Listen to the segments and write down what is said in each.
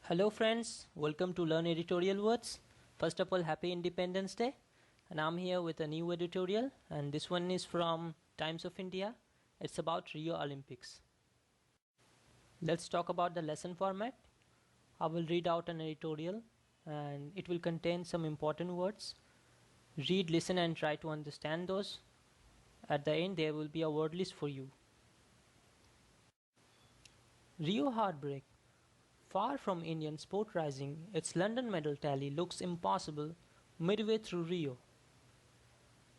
Hello friends, welcome to Learn Editorial Words. First of all, happy Independence Day. And I'm here with a new editorial, and this one is from Times of India. It's about Rio Olympics. Let's talk about the lesson format. I will read out an editorial and it will contain some important words. Read, listen and try to understand those. At the end there will be a word list for you. Rio Heartbreak. Far from Indian sport rising, its London medal tally looks impossible midway through Rio.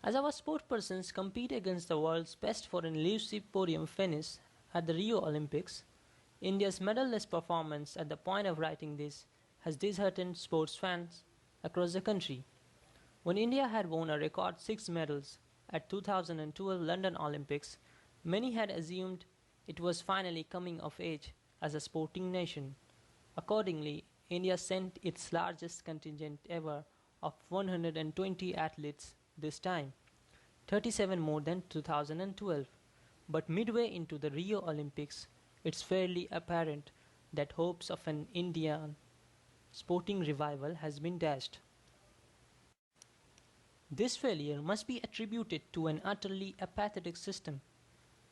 As our sportspersons compete against the world's best for an elusive podium finish at the Rio Olympics, India's medal-less performance at the point of writing this has disheartened sports fans across the country. When India had won a record 6 medals at 2012 London Olympics, many had assumed it was finally coming of age as a sporting nation. Accordingly, India sent its largest contingent ever of 120 athletes this time, 37 more than 2012. But midway into the Rio Olympics, it's fairly apparent that hopes of an Indian sporting revival has been dashed. This failure must be attributed to an utterly apathetic system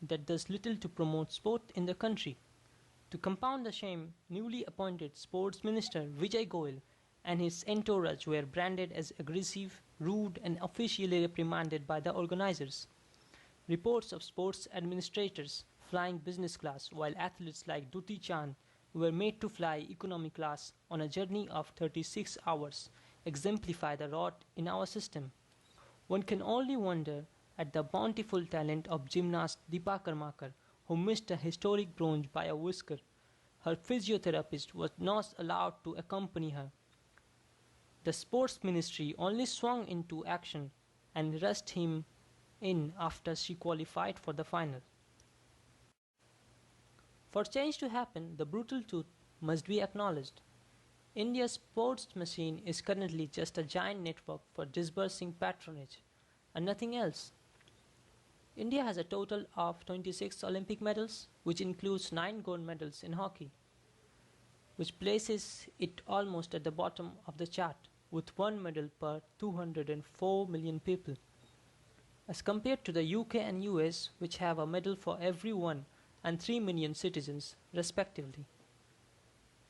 that does little to promote sport in the country. To compound the shame, newly appointed Sports Minister Vijay Goyal and his entourage were branded as aggressive, rude and officially reprimanded by the organizers. Reports of sports administrators flying business class while athletes like Duti Chand were made to fly economy class on a journey of 36 hours exemplify the rot in our system. One can only wonder at the bountiful talent of gymnast Deepa Karmakar, who missed a historic bronze by a whisker. Her physiotherapist was not allowed to accompany her. The sports ministry only swung into action and rushed him in after she qualified for the final. For change to happen, the brutal truth must be acknowledged. India's sports machine is currently just a giant network for disbursing patronage and nothing else. India has a total of 26 Olympic medals, which includes 9 gold medals in hockey, which places it almost at the bottom of the chart, with 1 medal per 204 million people, as compared to the UK and US, which have a medal for every 1 and 3 million citizens, respectively.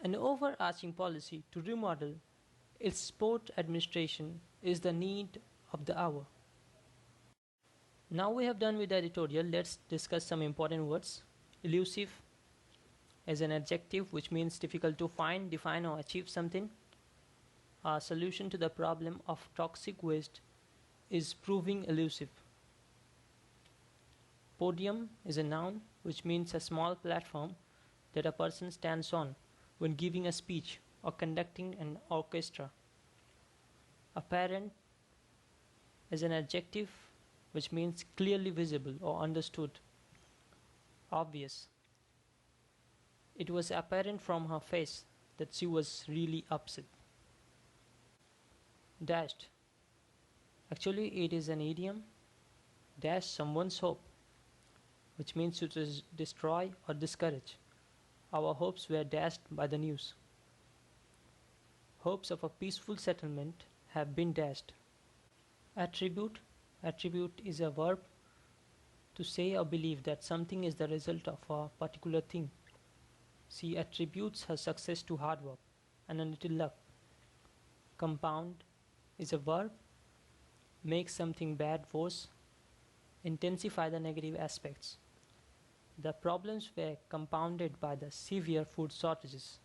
An overarching policy to remodel its sport administration is the need of the hour. Now we have done with the editorial, let's discuss some important words. Elusive is an adjective which means difficult to find, define or achieve something. A solution to the problem of toxic waste is proving elusive. Podium is a noun which means a small platform that a person stands on when giving a speech or conducting an orchestra. Apparent is an adjective which means clearly visible or understood. Obvious. It was apparent from her face that she was really upset. Dashed. Actually, it is an idiom. Dash someone's hope, which means to destroy or discourage. Our hopes were dashed by the news. Hopes of a peaceful settlement have been dashed. Attribute. Attribute is a verb to say or believe that something is the result of a particular thing. She attributes her success to hard work and a little luck. Compound is a verb, make something bad worse, intensify the negative aspects. The problems were compounded by the severe food shortages.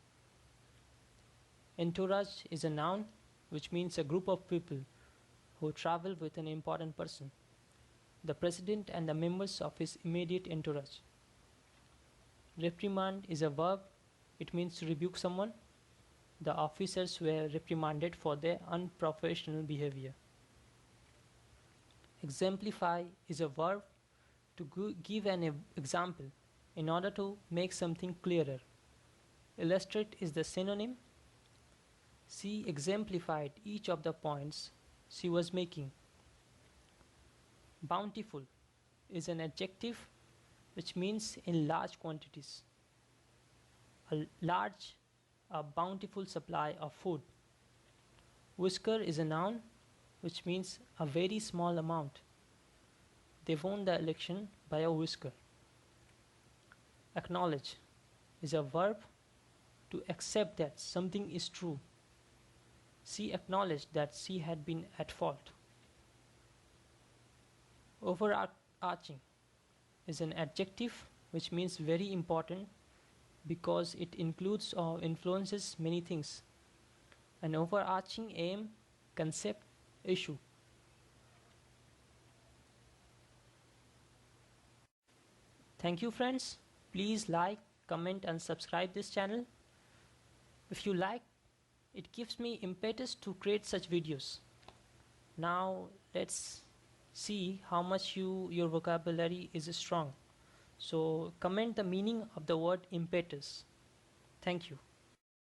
Entourage is a noun which means a group of people who travel with an important person, the president and the members of his immediate entourage. Reprimand is a verb, it means to rebuke someone. The officers were reprimanded for their unprofessional behavior. Exemplify is a verb to give an example in order to make something clearer. Illustrate is the synonym. She exemplified each of the points she was making. Bountiful is an adjective which means in large quantities. A large a bountiful supply of food. Whisker is a noun which means a very small amount. They won the election by a whisker. Acknowledge is a verb to accept that something is true. She acknowledged that she had been at fault. Overarching is an adjective which means very important because it includes or influences many things. An overarching aim, concept, issue. Thank you, friends. Please like, comment, and subscribe this channel. If you like, it gives me impetus to create such videos. Now let's see how much your vocabulary is strong. So comment the meaning of the word impetus. Thank you.